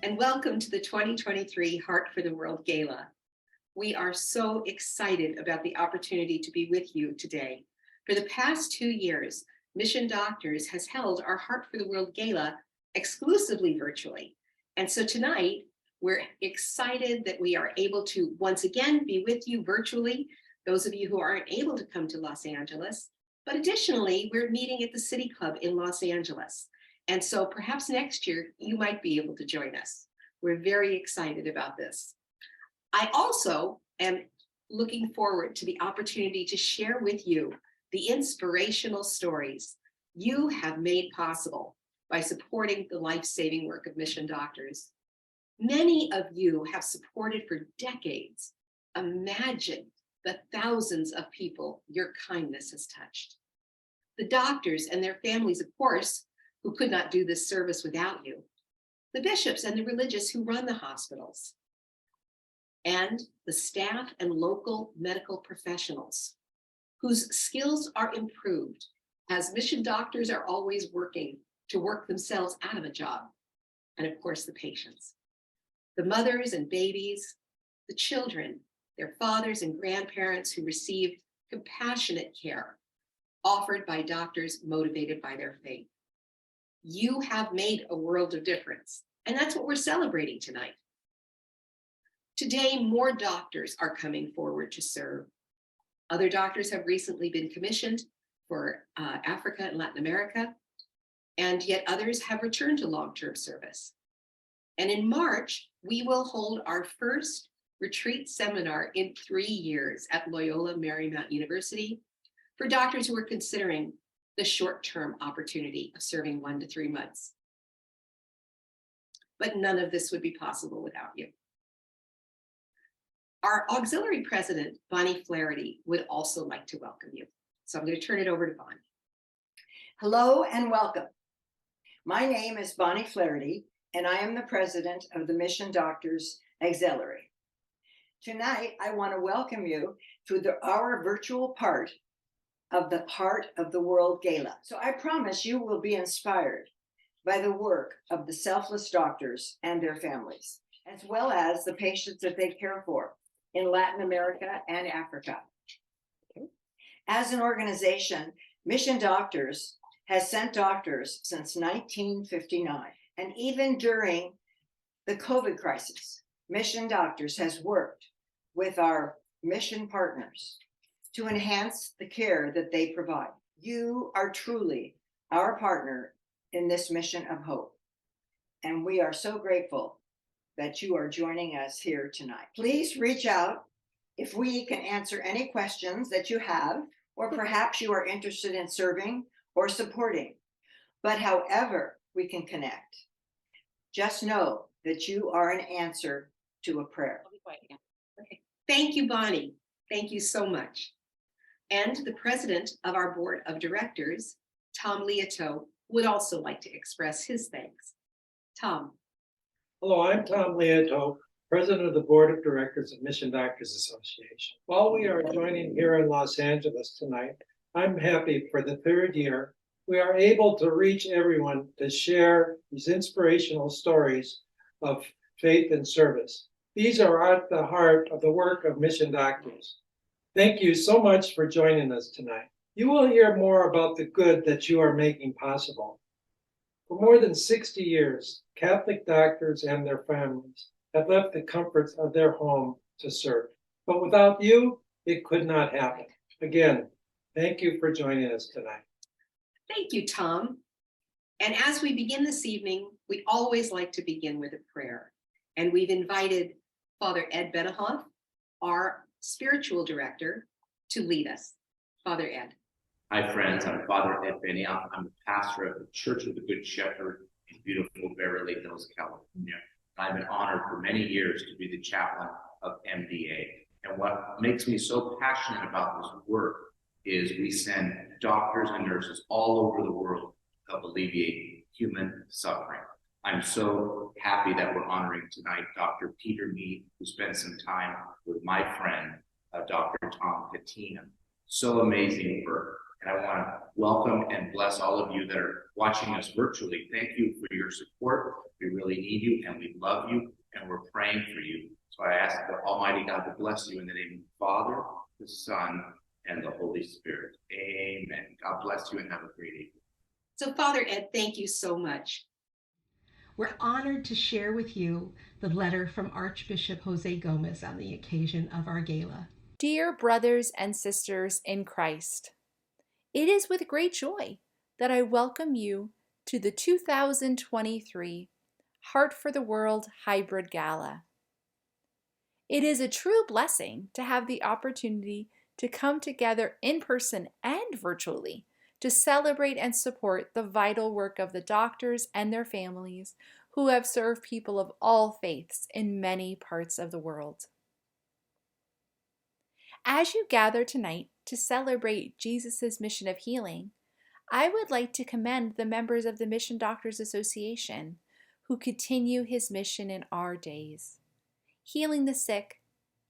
and welcome to the 2023 Heart for the World Gala. We are so excited about the opportunity to be with you today. For the past 2 years, Mission Doctors has held our Heart for the World Gala exclusively virtually. And so tonight, we're excited that we are able to once again be with you virtually, those of you who aren't able to come to Los Angeles. But additionally, we're meeting at the City Club in Los Angeles. And so perhaps next year, you might be able to join us. We're very excited about this. I also am looking forward to the opportunity to share with you the inspirational stories you have made possible by supporting the life-saving work of Mission Doctors. Many of you have supported for decades. Imagine the thousands of people your kindness has touched. The doctors and their families, of course, who could not do this service without you, the bishops and the religious who run the hospitals, and the staff and local medical professionals whose skills are improved as Mission Doctors are always working to work themselves out of a job, and of course the patients, the mothers and babies, the children, their fathers and grandparents who received compassionate care offered by doctors motivated by their faith. You have made a world of difference, and that's what we're celebrating tonight. Today, more doctors are coming forward to serve. Other doctors have recently been commissioned for Africa and Latin America, and yet others have returned to long-term service. And in March, we will hold our first retreat seminar in 3 years at Loyola Marymount University for doctors who are considering the short-term opportunity of serving 1 to 3 months. But none of this would be possible without you. Our auxiliary president, Bonnie Flaherty, would also like to welcome you. So I'm going to turn it over to Bonnie. Hello and welcome. My name is Bonnie Flaherty, and I am the president of the Mission Doctors Auxiliary. Tonight, I want to welcome you to our virtual part of the Heart of the World Gala. So I promise you will be inspired by the work of the selfless doctors and their families, as well as the patients that they care for in Latin America and Africa. As an organization, Mission Doctors has sent doctors since 1959. And even during the COVID crisis, Mission Doctors has worked with our mission partners to enhance the care that they provide. You are truly our partner in this mission of hope. And we are so grateful that you are joining us here tonight. Please reach out if we can answer any questions that you have, or perhaps you are interested in serving or supporting. But however we can connect, just know that you are an answer to a prayer. Okay. Thank you, Bonnie. Thank you so much. And the president of our board of directors, Tom Liato, would also like to express his thanks. Tom. Hello, I'm Tom Liato, president of the board of directors of Mission Doctors Association. While we are joining here in Los Angeles tonight, I'm happy for the 3rd year we are able to reach everyone to share these inspirational stories of faith and service. These are at the heart of the work of Mission Doctors. Thank you so much for joining us tonight. You will hear more about the good that you are making possible. For more than 60 years, Catholic doctors and their families have left the comforts of their home to serve. But without you, it could not happen. Again, thank you for joining us tonight. Thank you, Tom. And as we begin this evening, we always like to begin with a prayer. And we've invited Father Ed Benahoff, our spiritual director, to lead us. Father Ed. Hi, friends. I'm Father Ed Benahoff. I'm the pastor of the Church of the Good Shepherd in beautiful Beverly Hills, California. I've been honored for many years to be the chaplain of MDA. And what makes me so passionate about this work is we send doctors and nurses all over the world to help alleviate human suffering. I'm so happy that we're honoring tonight Dr. Peter Mead, who spent some time with my friend, Dr. Tom Katina. So amazing work. And I want to welcome and bless all of you that are watching us virtually. Thank you for your support. We really need you and we love you and we're praying for you. So I ask the Almighty God to bless you in the name of the Father, the Son, and the Holy Spirit. Amen. God bless you and have a great evening. So Father Ed, thank you so much. We're honored to share with you the letter from Archbishop Jose Gomez on the occasion of our gala. Dear brothers and sisters in Christ, it is with great joy that I welcome you to the 2023 Heart for the World Hybrid Gala. It is a true blessing to have the opportunity to come together in person and virtually to celebrate and support the vital work of the doctors and their families who have served people of all faiths in many parts of the world. As you gather tonight to celebrate Jesus' mission of healing, I would like to commend the members of the Mission Doctors Association who continue his mission in our days, healing the sick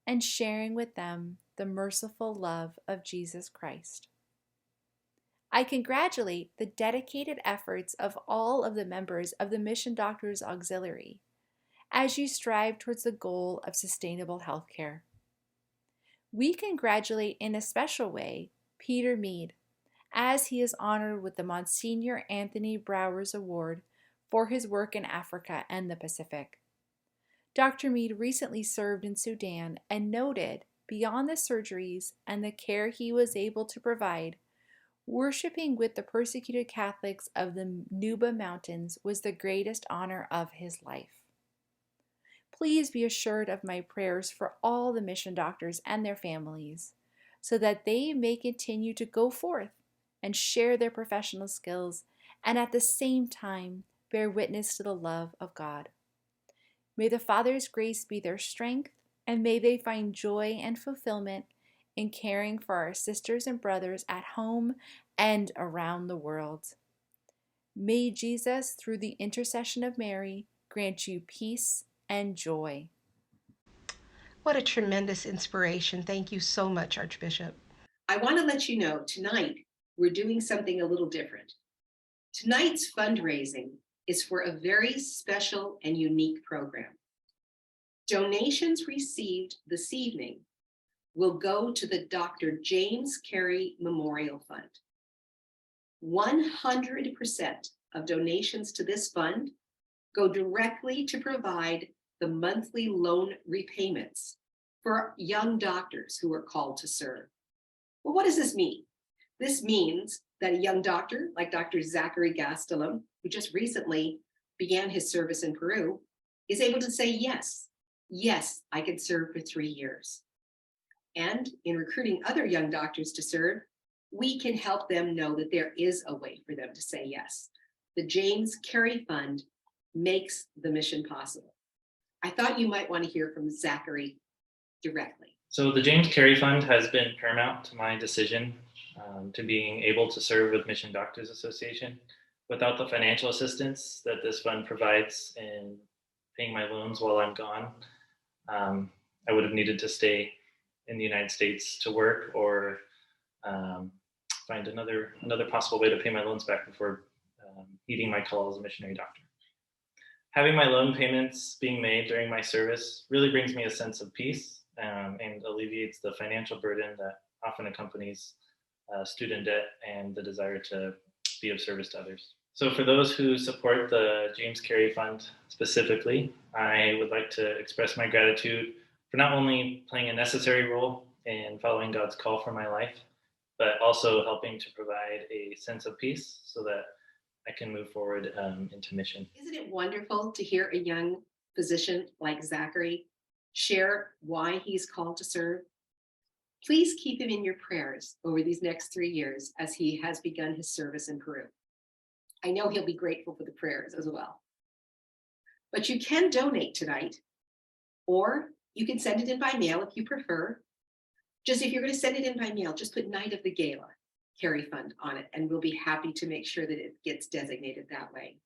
and sharing with them the merciful love of Jesus Christ. I congratulate the dedicated efforts of all of the members of the Mission Doctors Auxiliary as you strive towards the goal of sustainable healthcare. We congratulate in a special way Peter Mead as he is honored with the Monsignor Anthony Browers Award for his work in Africa and the Pacific. Dr. Mead recently served in Sudan and noted, beyond the surgeries and the care he was able to provide, worshiping with the persecuted Catholics of the Nuba Mountains was the greatest honor of his life. Please be assured of my prayers for all the mission doctors and their families, so that they may continue to go forth and share their professional skills and at the same time bear witness to the love of God. May the Father's grace be their strength, and may they find joy and fulfillment in caring for our sisters and brothers at home and around the world. May Jesus, through the intercession of Mary, grant you peace and joy. What a tremendous inspiration. Thank you so much, Archbishop. I want to let you know tonight we're doing something a little different. Tonight's fundraising is for a very special and unique program. Donations received this evening will go to the Dr. James Carey Memorial Fund. 100% of donations to this fund go directly to provide the monthly loan repayments for young doctors who are called to serve. Well, what does this mean? This means that a young doctor like Dr. Zachary Gastelum, who just recently began his service in Peru, is able to say, yes, I can serve for 3 years. And in recruiting other young doctors to serve, we can help them know that there is a way for them to say yes. The James Carey Fund makes the mission possible. I thought you might want to hear from Zachary directly. So the James Carey Fund has been paramount to my decision to being able to serve with Mission Doctors Association. Without the financial assistance that this fund provides in paying my loans while I'm gone, I would have needed to stay in the United States to work or find another possible way to pay my loans back before heeding my call as a missionary doctor. Having my loan payments being made during my service really brings me a sense of peace and alleviates the financial burden that often accompanies student debt and the desire to be of service to others. So for those who support the James Carey Fund specifically, I would like to express my gratitude for not only playing a necessary role in following God's call for my life, but also helping to provide a sense of peace so that I can move forward into mission. Isn't it wonderful to hear a young physician like Zachary share why he's called to serve? Please keep him in your prayers over these next 3 years as he has begun his service in Peru. I know he'll be grateful for the prayers as well. But you can donate tonight, or you can send it in by mail if you prefer. Just if you're going to send it in by mail, just put Night of the Gala Carey Fund on it, and we'll be happy to make sure that it gets designated that way.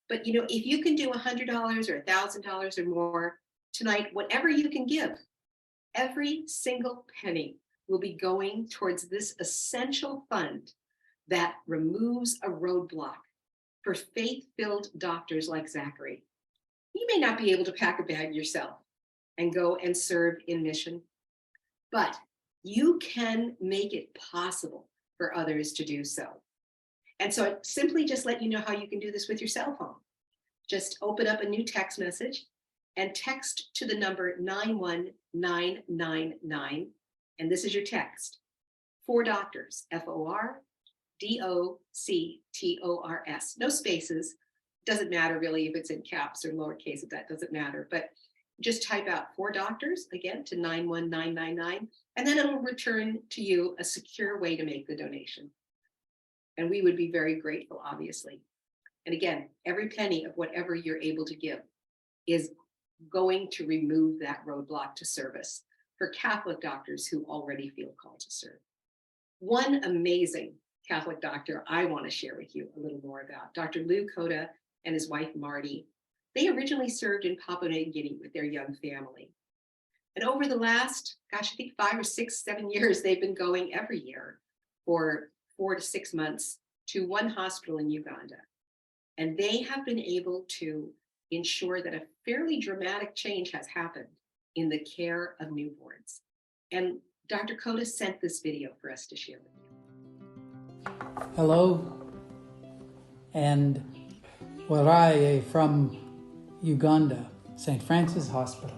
But if you can do $100 or $1,000 or more tonight, whatever you can give, every single penny will be going towards this essential fund that removes a roadblock for faith-filled doctors like Zachary. You may not be able to pack a bag yourself and go and serve in mission, but you can make it possible for others to do so. And so I simply just let you know how you can do this with your cell phone. Just open up a new text message and text to the number 91999. And this is your text. 4 doctors, FORDOCTORS. No spaces. Doesn't matter really if it's in caps or lowercase, if that doesn't matter. But just type out 4 doctors again to 91999, and then it'll return to you a secure way to make the donation. And we would be very grateful, obviously. And again, every penny of whatever you're able to give is going to remove that roadblock to service for Catholic doctors who already feel called to serve. One amazing Catholic doctor I want to share with you a little more about, Dr. Lou Coda and his wife, Marty. They originally served in Papua New Guinea with their young family. And over the last, I think 5 or 6, 7 years, they've been going every year for 4 to 6 months to one hospital in Uganda. And they have been able to ensure that a fairly dramatic change has happened in the care of newborns. And Dr. Coda sent this video for us to share with you. Hello, and Waraye from Uganda, St. Francis Hospital.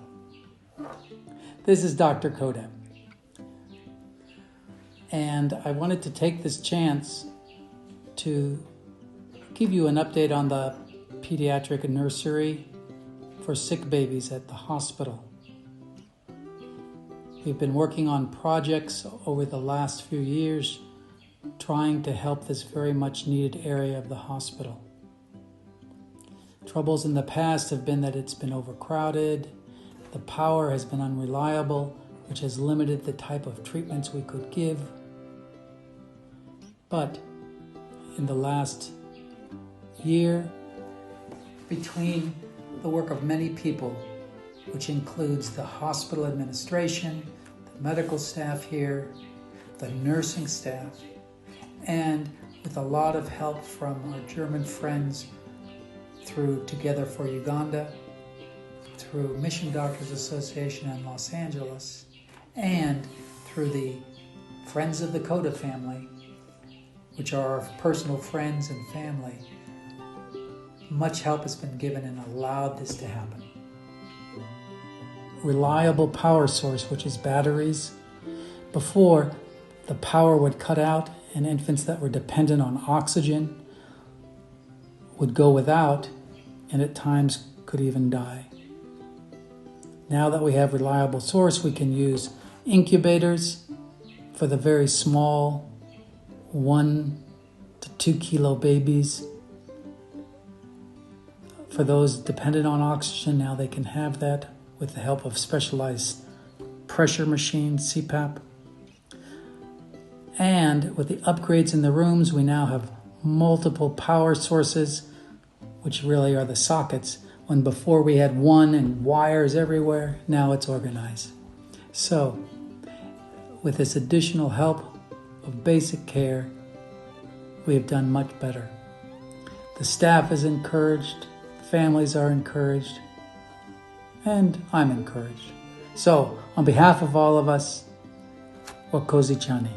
This is Dr. Coda. And I wanted to take this chance to give you an update on the pediatric nursery for sick babies at the hospital. We've been working on projects over the last few years trying to help this very much needed area of the hospital. Troubles in the past have been that it's been overcrowded, the power has been unreliable, which has limited the type of treatments we could give. But in the last year, between the work of many people, which includes the hospital administration, the medical staff here, the nursing staff, and with a lot of help from our German friends through Together for Uganda, through Mission Doctors Association in Los Angeles, and through the Friends of the Coda family, which are our personal friends and family. Much help has been given and allowed this to happen. Reliable power source, which is batteries. Before, the power would cut out and infants that were dependent on oxygen would go without and at times could even die. Now that we have reliable source, we can use incubators for the very small 1 to 2 kilo babies. For those dependent on oxygen, now they can have that with the help of specialized pressure machines, CPAP. And with the upgrades in the rooms, we now have multiple power sources, which really are the sockets. When before we had one and wires everywhere, now it's organized. So, with this additional help of basic care, we have done much better. The staff is encouraged, families are encouraged, and I'm encouraged. So, on behalf of all of us, Wakozi Chani,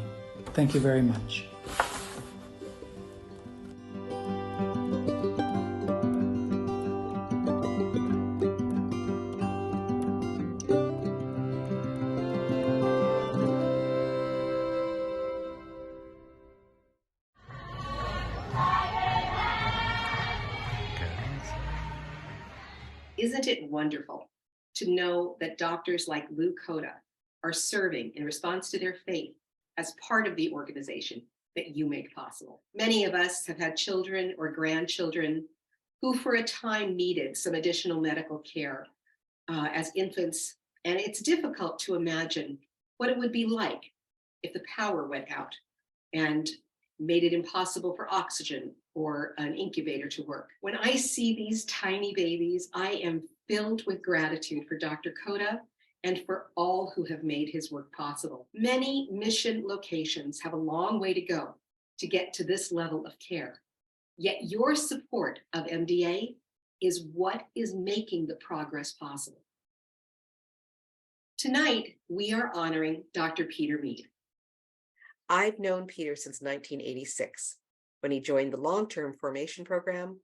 thank you very much. Isn't it wonderful to know that doctors like Lou Coda are serving in response to their faith as part of the organization that you make possible? Many of us have had children or grandchildren who for a time needed some additional medical care as infants, and it's difficult to imagine what it would be like if the power went out and made it impossible for oxygen or an incubator to work. When I see these tiny babies, I am filled with gratitude for Dr. Coda and for all who have made his work possible. Many mission locations have a long way to go to get to this level of care. Yet your support of MDA is what is making the progress possible. Tonight, we are honoring Dr. Peter Mead. I've known Peter since 1986, when he joined the long-term formation program,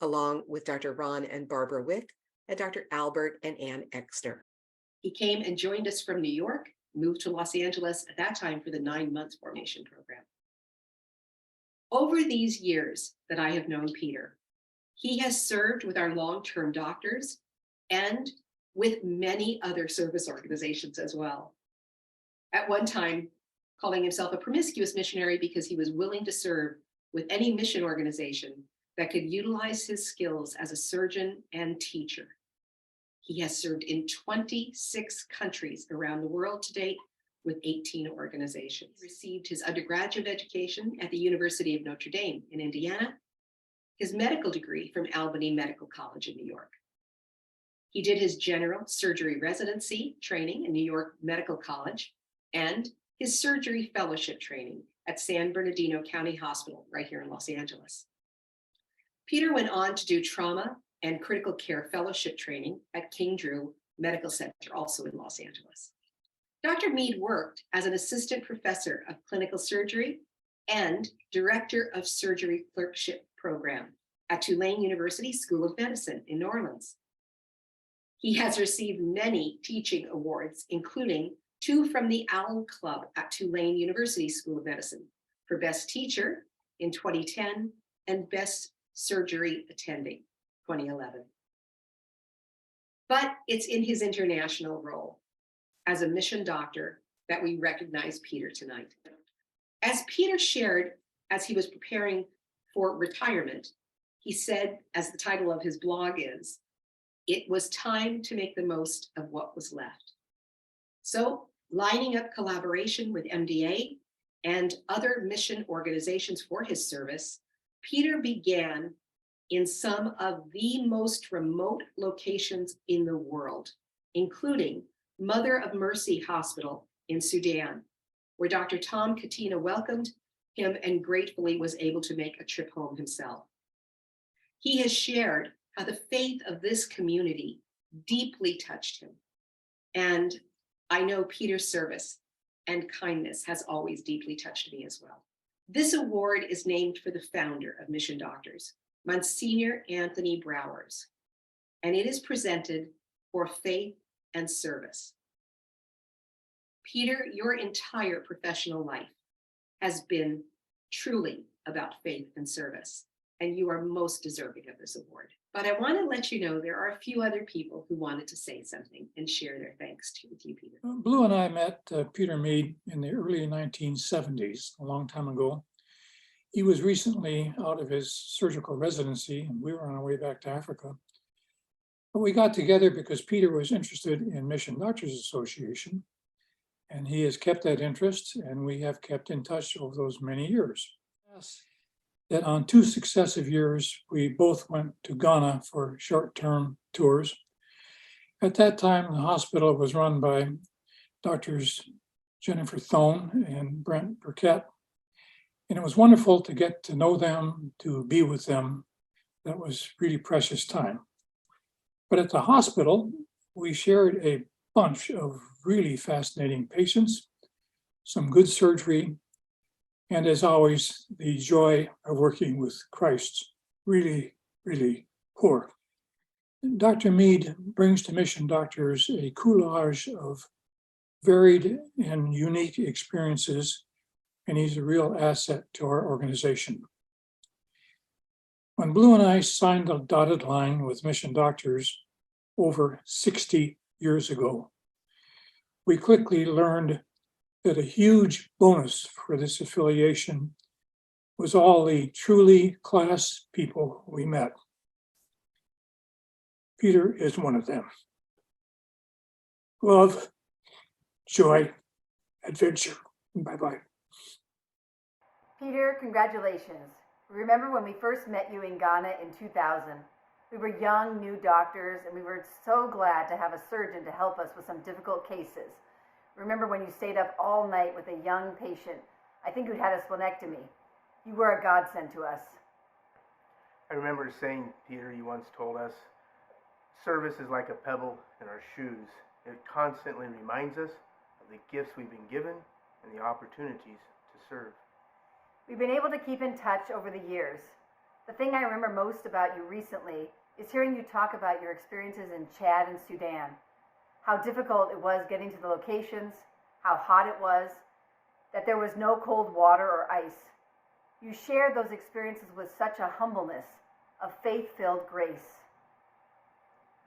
along with Dr. Ron and Barbara Wick and Dr. Albert and Ann Exner. He came and joined us from New York, moved to Los Angeles at that time for the 9-month formation program. Over these years that I have known Peter, he has served with our long-term doctors and with many other service organizations as well. At one time, calling himself a promiscuous missionary because he was willing to serve with any mission organization that could utilize his skills as a surgeon and teacher. He has served in 26 countries around the world to date with 18 organizations. He received his undergraduate education at the University of Notre Dame in Indiana, his medical degree from Albany Medical College in New York. He did his general surgery residency training in New York Medical College and his surgery fellowship training at San Bernardino County Hospital right here in Los Angeles. Peter went on to do trauma and critical care fellowship training at King Drew Medical Center, also in Los Angeles. Dr. Mead worked as an assistant professor of clinical surgery and director of surgery clerkship program at Tulane University School of Medicine in New Orleans. He has received many teaching awards, including 2 from the Owl Club at Tulane University School of Medicine for Best Teacher in 2010 and Best Surgery Attending 2011. But it's in his international role as a mission doctor that we recognize Peter tonight. As Peter shared as he was preparing for retirement, he said, as the title of his blog is, it was time to make the most of what was left. So, lining up collaboration with MDA and other mission organizations for his service, Peter began in some of the most remote locations in the world, including Mother of Mercy Hospital in Sudan, where Dr. Tom Katina welcomed him and gratefully was able to make a trip home himself. He has shared how the faith of this community deeply touched him. And I know Peter's service and kindness has always deeply touched me as well. This award is named for the founder of Mission Doctors, Monsignor Anthony Browers, and it is presented for faith and service. Peter, your entire professional life has been truly about faith and service, and you are most deserving of this award. But I want to let you know there are a few other people who wanted to say something and share their thanks with you, Peter. Blue and I met Peter Mead in the early 1970s, a long time ago. He was recently out of his surgical residency, and we were on our way back to Africa. But we got together because Peter was interested in Mission Doctors Association, and he has kept that interest, and we have kept in touch over those many years. That on 2 successive years, we both went to Ghana for short-term tours. At that time, the hospital was run by Doctors Jennifer Thone and Brent Burkett, and it was wonderful to get to know them, to be with them. That was really precious time. But at the hospital, we shared a bunch of really fascinating patients, some good surgery, and as always, the joy of working with Christ's really, really poor. Dr. Mead brings to Mission Doctors a coulage of varied and unique experiences, and he's a real asset to our organization. When Blue and I signed a dotted line with Mission Doctors over 60 years ago, we quickly learned that a huge bonus for this affiliation was all the truly class people we met. Peter is one of them. Love, joy, adventure. Bye-bye. Peter, congratulations. Remember when we first met you in Ghana in 2000? We were young, new doctors, and we were so glad to have a surgeon to help us with some difficult cases. Remember when you stayed up all night with a young patient, I think who'd had a splenectomy. You were a godsend to us. I remember saying, Peter, you once told us, service is like a pebble in our shoes. It constantly reminds us of the gifts we've been given and the opportunities to serve. We've been able to keep in touch over the years. The thing I remember most about you recently is hearing you talk about your experiences in Chad and Sudan, how difficult it was getting to the locations, how hot it was, that there was no cold water or ice. You shared those experiences with such a humbleness, a faith-filled grace.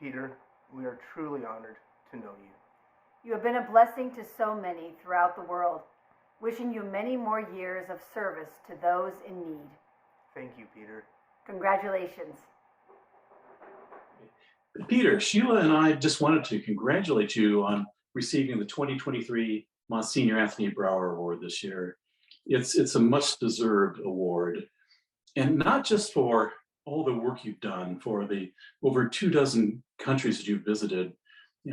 Peter, we are truly honored to know you. You have been a blessing to so many throughout the world, wishing you many more years of service to those in need. Thank you, Peter. Congratulations. Peter, Sheila and I just wanted to congratulate you on receiving the 2023 Monsignor Anthony Brower Award this year. It's a much-deserved award, and not just for all the work you've done, for the over 24 countries that you've visited,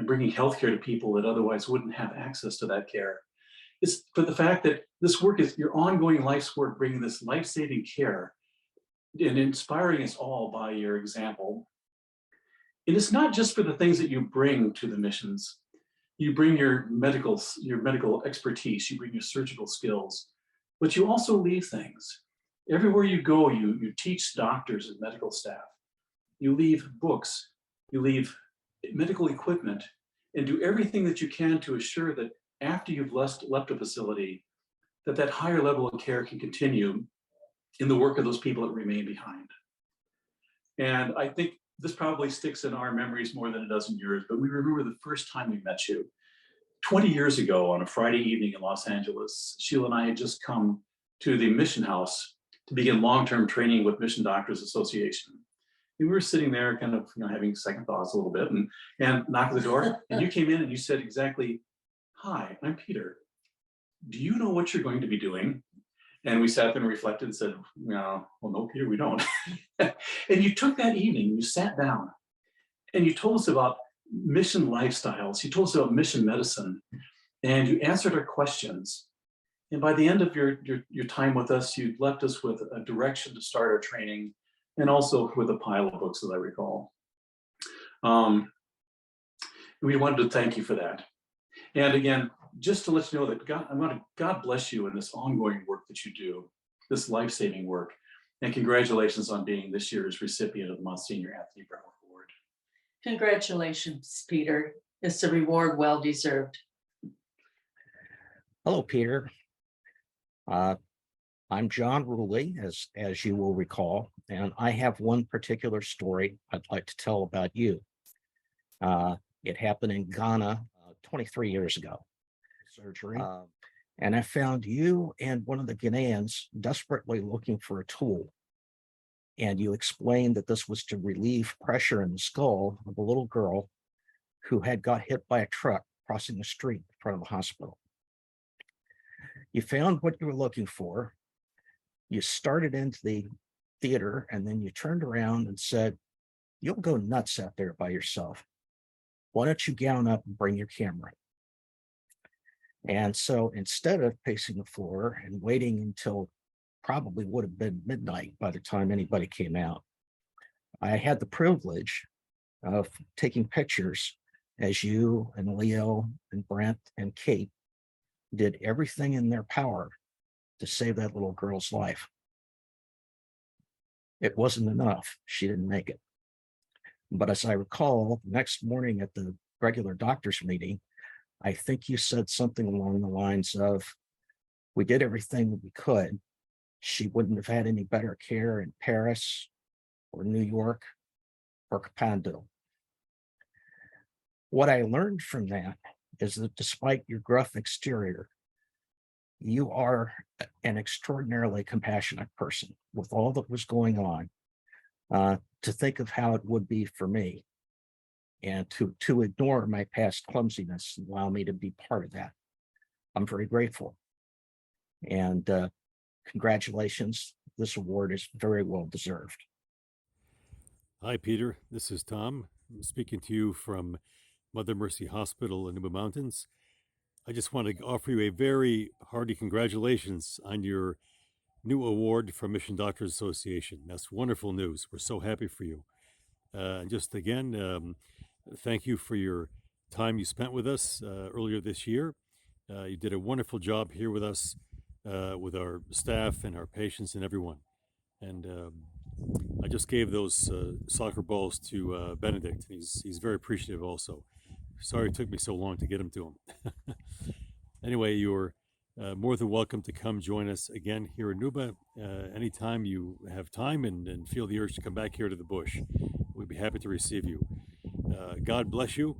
bringing healthcare to people that otherwise wouldn't have access to that care. It's for the fact that this work is your ongoing life's work, bringing this life-saving care and inspiring us all by your example. And it's not just for the things that you bring to the missions. You bring your medical expertise, you bring your surgical skills, but you also leave things. Everywhere you go, you teach doctors and medical staff. You leave books, you leave medical equipment, and do everything that you can to assure that after you've left a facility, that higher level of care can continue in the work of those people that remain behind. And I think this probably sticks in our memories more than it does in yours, but we remember the first time we met you. 20 years ago on a Friday evening in Los Angeles, Sheila and I had just come to the mission house to begin long-term training with Mission Doctors Association. And we were sitting there kind of having second thoughts a little bit and knocked at the door, and you came in and you said exactly, "Hi, I'm Peter. Do you know what you're going to be doing?" And we sat there and reflected and said, "Well, no, Peter, we don't." And you took that evening, you sat down, and you told us about mission lifestyles. You told us about mission medicine, and you answered our questions. And by the end of your time with us, you left us with a direction to start our training, and also with a pile of books, as I recall. We wanted to thank you for that. And again, just to let you know that God bless you in this ongoing work that you do, this life-saving work. And congratulations on being this year's recipient of the Monsignor Anthony Brower Award. Congratulations, Peter. It's a reward well deserved. Hello, Peter. I'm John Ruley, as you will recall, and I have one particular story I'd like to tell about you. It happened in Ghana 23 years ago. Surgery. And I found you and one of the Ghanaians desperately looking for a tool. And you explained that this was to relieve pressure in the skull of a little girl who had got hit by a truck crossing the street in front of the hospital. You found what you were looking for. You started into the theater, and then you turned around and said, "You'll go nuts out there by yourself. Why don't you gown up and bring your camera?" And so instead of pacing the floor and waiting until probably would have been midnight by the time anybody came out, I had the privilege of taking pictures as you and Leo and Brent and Kate did everything in their power to save that little girl's life. It wasn't enough. She didn't make it. But as I recall, the next morning at the regular doctor's meeting, I think you said something along the lines of, "We did everything we could. She wouldn't have had any better care in Paris or New York or Kathmandu." What I learned from that is that despite your gruff exterior, you are an extraordinarily compassionate person with all that was going on, to think of how it would be for me and to ignore my past clumsiness and allow me to be part of that. I'm very grateful. And congratulations. This award is very well deserved. Hi, Peter. This is Tom. I'm speaking to you from Mother Mercy Hospital in the Mountains. I just want to offer you a very hearty congratulations on your new award from Mission Doctors Association. That's wonderful news. We're so happy for you. And just again, thank you for your time you spent with us earlier this year. You did a wonderful job here with us, with our staff and our patients and everyone. And I just gave those soccer balls to Benedict. He's very appreciative also. Sorry it took me so long to get them to him. Anyway, you're more than welcome to come join us again here in Nuba anytime you have time and feel the urge to come back here to the bush. We'd be happy to receive you. God bless you.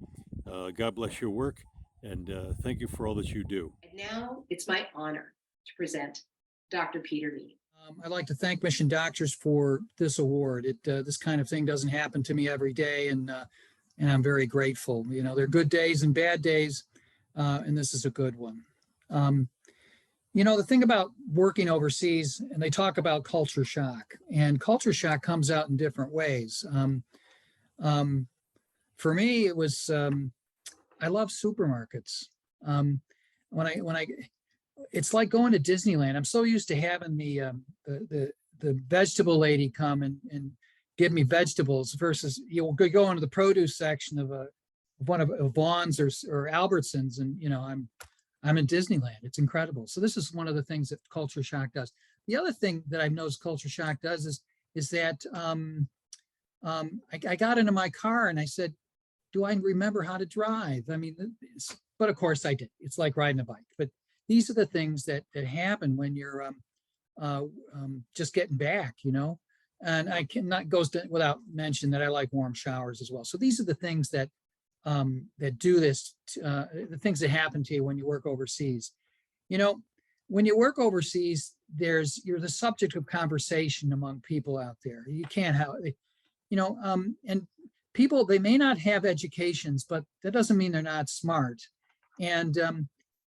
God bless your work. And thank you for all that you do. And now it's my honor to present Dr. Peter Mead. I'd like to thank Mission Doctors for this award. This kind of thing doesn't happen to me every day, and I'm very grateful. You know, there are good days and bad days, and this is a good one. You know, the thing about working overseas, and they talk about culture shock, and culture shock comes out in different ways. For me, it was I love supermarkets. When I it's like going to Disneyland. I'm so used to having the vegetable lady come and give me vegetables versus you'll go into the produce section of one of Vaughn's or Albertsons, and you know I'm in Disneyland. It's incredible. So this is one of the things that culture shock does. The other thing that I've noticed culture shock does is that I got into my car and I said, do I remember how to drive? I mean, but of course I did. It's like riding a bike. But these are the things that happen when you're just getting back, you know. And I cannot goes without mention that I like warm showers as well. So these are the things that do this, the things that happen to you when you work overseas. You know, when you work overseas, you're the subject of conversation among people out there. You can't have, you know, and people, they may not have educations, but that doesn't mean they're not smart. And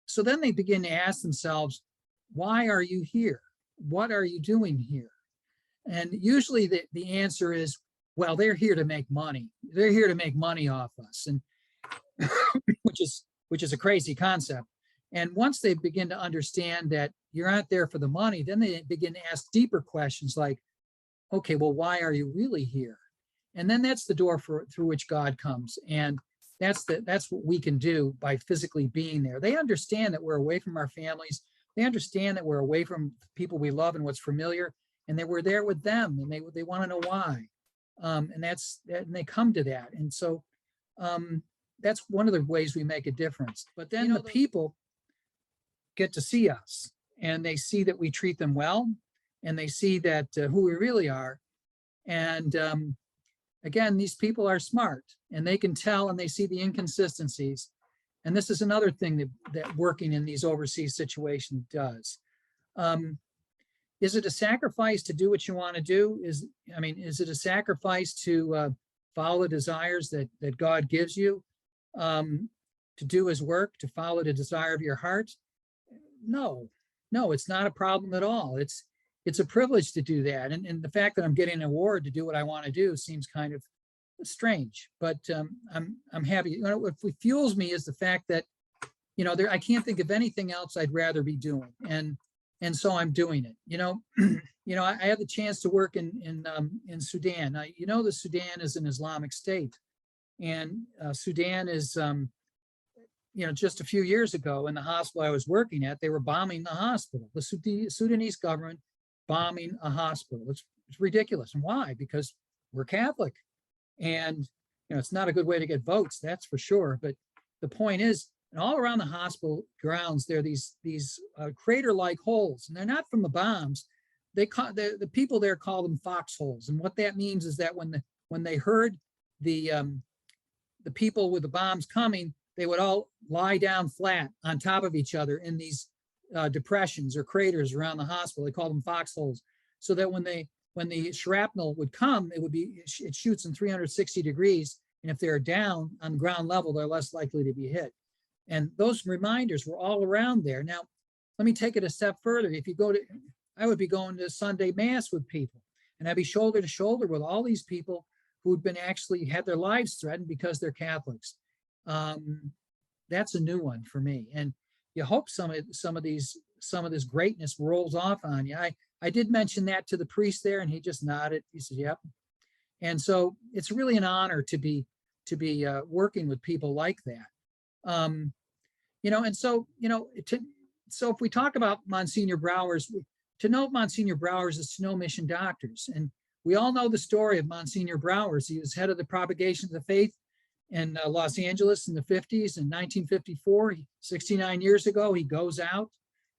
so then they begin to ask themselves, why are you here? What are you doing here? And usually the answer is, well, they're here to make money. They're here to make money off us, and which is a crazy concept. And once they begin to understand that you're not there for the money, then they begin to ask deeper questions like, okay, well, why are you really here? And then that's the door through which God comes. And that's what we can do by physically being there. They understand that we're away from our families. They understand that we're away from people we love and what's familiar, and that we're there with them, and they want to know why. And they come to that. And so that's one of the ways we make a difference. But then the people get to see us, and they see that we treat them well, and they see that who we really are. And again, these people are smart, and they can tell, and they see the inconsistencies. And this is another thing that working in these overseas situations does. Is it a sacrifice to do what you want to do? Is it a sacrifice to follow the desires that God gives you, to do his work, to follow the desire of your heart? No, it's not a problem at all. It's a privilege to do that. And the fact that I'm getting an award to do what I want to do seems kind of strange, but I'm happy. You know, what fuels me is the fact that, you know, I can't think of anything else I'd rather be doing. And so I'm doing it. You know, I had the chance to work in Sudan. You know, the Sudan is an Islamic state, and Sudan is, you know, just a few years ago in the hospital I was working at, they were bombing the hospital. The Sudanese government bombing a hospital. It's ridiculous. And why? Because we're Catholic, and you know, it's not a good way to get votes, that's for sure. But the point is, and all around the hospital grounds, there are these crater-like holes, and they're not from the bombs. The people there call them foxholes, and what that means is that when they heard the people with the bombs coming, they would all lie down flat on top of each other in these depressions or craters around the hospital. They call them foxholes, so that when the shrapnel would come, it shoots in 360 degrees, and if they're down on the ground level, they're less likely to be hit. And those reminders were all around there. Now, let me take it a step further. I would be going to Sunday Mass with people, and I'd be shoulder to shoulder with all these people who'd been actually had their lives threatened because they're Catholics. That's a new one for me. And you hope some of this greatness rolls off on you. I did mention that to the priest there, and he just nodded. He said, "Yep." And so it's really an honor to be working with people like that. And so so if we talk about Monsignor Brouwers, to know Monsignor Brouwers is to know mission doctors, and we all know the story of Monsignor Brouwers. He was head of the propagation of the faith in Los Angeles in the 50s. In 1954, 69 years ago, he goes out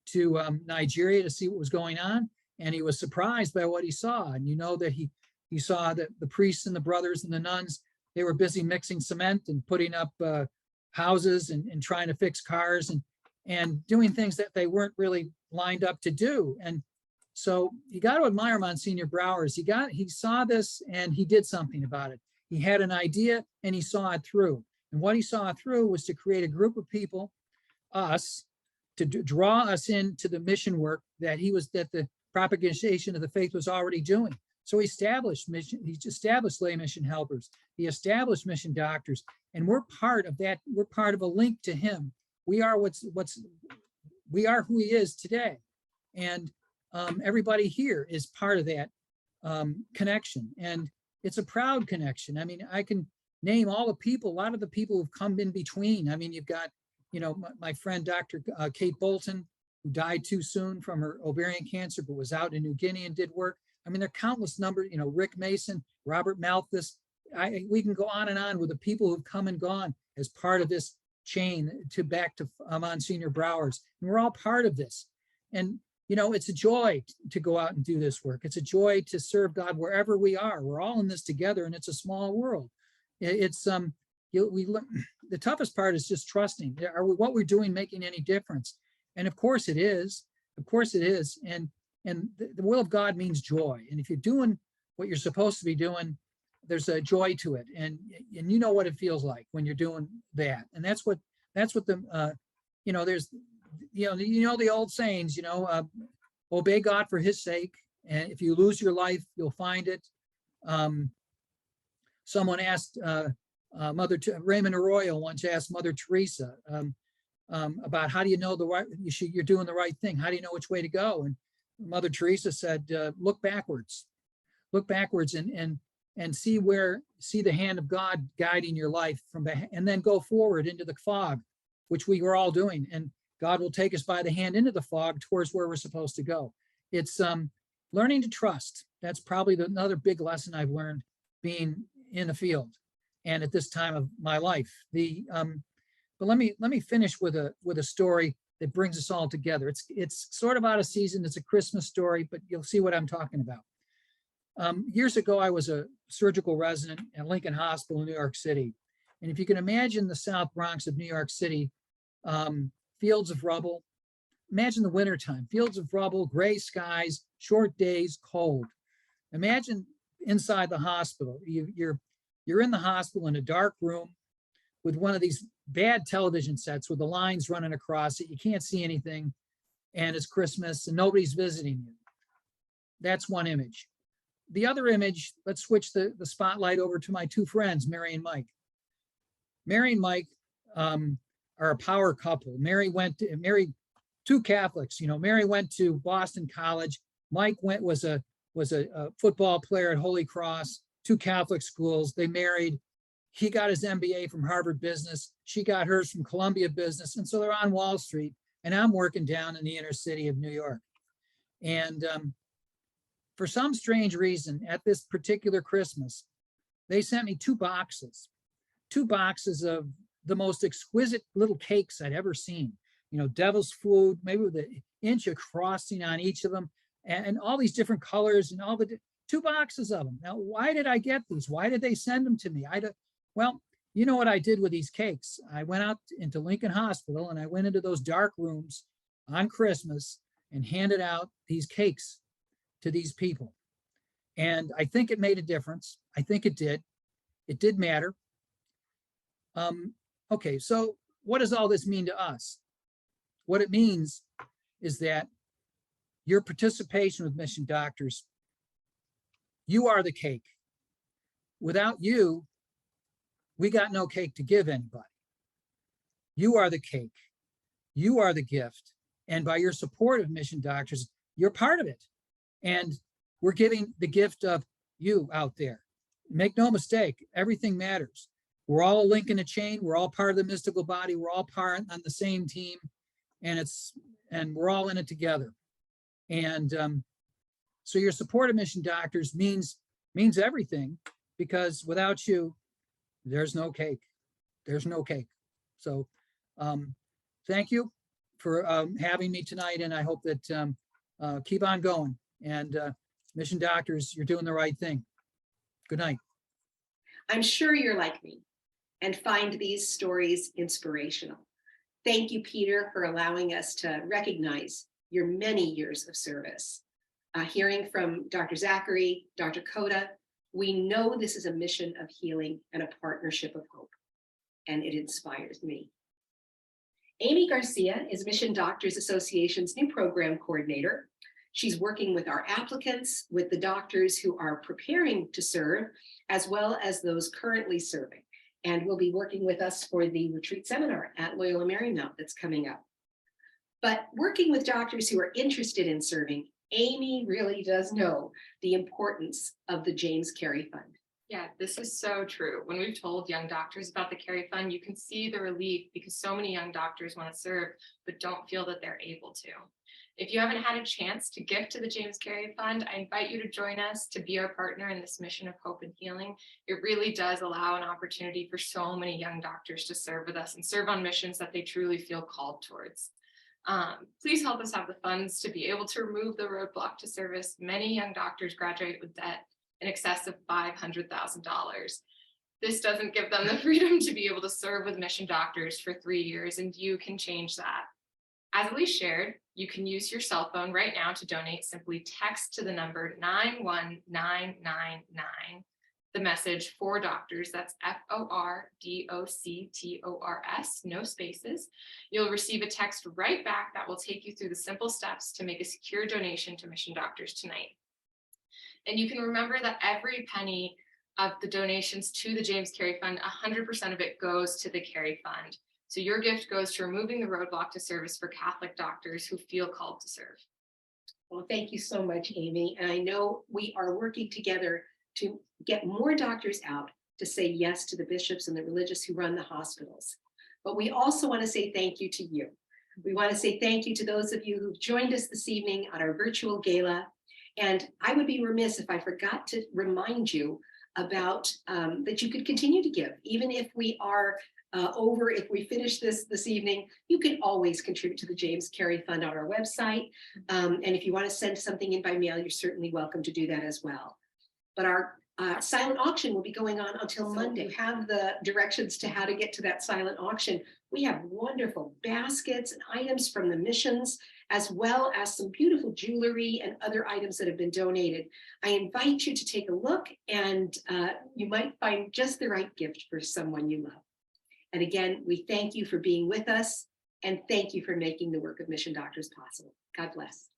to Nigeria to see what was going on, and he was surprised by what he saw. And you know that he saw that the priests and the brothers and the nuns, they were busy mixing cement and putting up houses and trying to fix cars and doing things that they weren't really lined up to do. And so you got to admire Monsignor Brouwers. He saw this and he did something about it. He had an idea and he saw it through. And what he saw through was to create a group of people, us, to draw us into the mission work that the propagation of the faith was already doing. So he established lay mission helpers. He established mission doctors, and we're part of that. We're part of a link to him. We are we are who he is today, and everybody here is part of that connection, and it's a proud connection. I mean, I can name all the people, a lot of the people who've come in between. I mean, you've got, my friend Dr. Kate Bolton, who died too soon from her ovarian cancer, but was out in New Guinea and did work. I mean, there are countless numbers, Rick Mason, Robert Malthus. We can go on and on with the people who've come and gone as part of this chain back to Monsignor Brouwers. And we're all part of this. And, it's a joy to go out and do this work. It's a joy to serve God wherever we are. We're all in this together, and it's a small world. It's the toughest part is just trusting. Are what we're doing making any difference? And of course it is. Of course it is. And the will of God means joy. And if you're doing what you're supposed to be doing, there's a joy to it. And you know what it feels like when you're doing that. And that's what the, there's, the old sayings, obey God for his sake. And if you lose your life, you'll find it. Someone asked, Raymond Arroyo once asked Mother Teresa about how do you know you're doing the right thing? How do you know which way to go? And Mother Teresa said, look backwards and see the hand of God guiding your life and then go forward into the fog, which we were all doing. And God will take us by the hand into the fog towards where we're supposed to go. It's learning to trust. That's probably another big lesson I've learned being in the field and at this time of my life. But let me finish with a story that brings us all together. It's sort of out of season. It's a Christmas story, but you'll see what I'm talking about. Years ago, I was a surgical resident at Lincoln Hospital in New York City. And if you can imagine the South Bronx of New York City, fields of rubble, imagine the wintertime, fields of rubble, gray skies, short days, cold. Imagine inside the hospital, you're in the hospital in a dark room with one of these bad television sets with the lines running across it. You can't see anything, and it's Christmas and nobody's visiting you. That's one image. The other image, let's switch the spotlight over to my two friends, Mary and Mike. Mary and Mike are a power couple. Mary, two Catholics. Mary went to Boston College. Mike was a football player at Holy Cross, two Catholic schools. They married. He got his MBA from Harvard Business. She got hers from Columbia Business. And so they're on Wall Street, and I'm working down in the inner city of New York. And for some strange reason, at this particular Christmas, they sent me two boxes of the most exquisite little cakes I'd ever seen. Devil's food, maybe with an inch of frosting on each of them, and all these different colors and all the two boxes of them. Now, why did I get these? Why did they send them to me? Well, you know what I did with these cakes? I went out into Lincoln Hospital and I went into those dark rooms on Christmas and handed out these cakes to these people. And I think it made a difference. I think it did. It did matter. Okay, so what does all this mean to us? What it means is that your participation with Mission Doctors, you are the cake. without you, we got no cake to give anybody. You are the cake. You are the gift. And by your support of Mission Doctors, you're part of it. And we're giving the gift of you out there. Make no mistake, everything matters. We're all a link in a chain. We're all part of the mystical body. We're all part on the same team, and we're all in it together. And so your support of Mission Doctors means everything, because without you, there's no cake. There's no cake. So thank you for having me tonight, and I hope that keep on going. And Mission Doctors, you're doing the right thing. Good night. I'm sure you're like me and find these stories inspirational. Thank you, Peter, for allowing us to recognize your many years of service. Hearing from Dr. Zachary, Dr. Coda, we know this is a mission of healing and a partnership of hope, and it inspires me. Amy Garcia is Mission Doctors Association's new program coordinator. She's working with our applicants, with the doctors who are preparing to serve, as well as those currently serving, and will be working with us for the retreat seminar at Loyola Marymount that's coming up. But working with doctors who are interested in serving, Amy really does know the importance of the James Carey Fund. Yeah, this is so true. When we've told young doctors about the Carey Fund, you can see the relief, because so many young doctors want to serve, but don't feel that they're able to. If you haven't had a chance to gift to the James Carey Fund, I invite you to join us to be our partner in this mission of hope and healing. It really does allow an opportunity for so many young doctors to serve with us and serve on missions that they truly feel called towards. Please help us have the funds to be able to remove the roadblock to service. Many young doctors graduate with debt in excess of $500,000. This doesn't give them the freedom to be able to serve with Mission Doctors for 3 years, and you can change that. As Elise shared, you can use your cell phone right now to donate. Simply text to the number 91999, the message for doctors, that's FORDOCTORS, no spaces. You'll receive a text right back that will take you through the simple steps to make a secure donation to Mission Doctors tonight. And you can remember that every penny of the donations to the James Carey Fund, 100% of it goes to the Carey Fund. So your gift goes to removing the roadblock to service for Catholic doctors who feel called to serve. Well, thank you so much, Amy. And I know we are working together to get more doctors out to say yes to the bishops and the religious who run the hospitals. But we also want to say thank you to you. We want to say thank you to those of you who've joined us this evening on our virtual gala. And I would be remiss if I forgot to remind you about that you could continue to give, even if we are if we finish this evening. You can always contribute to the James Carey Fund on our website. And if you want to send something in by mail, you're certainly welcome to do that as well. But our silent auction will be going on until Monday. We have the directions to how to get to that silent auction. We have wonderful baskets and items from the missions, as well as some beautiful jewelry and other items that have been donated. I invite you to take a look, and you might find just the right gift for someone you love. And again, we thank you for being with us, and thank you for making the work of Mission Doctors possible. God bless.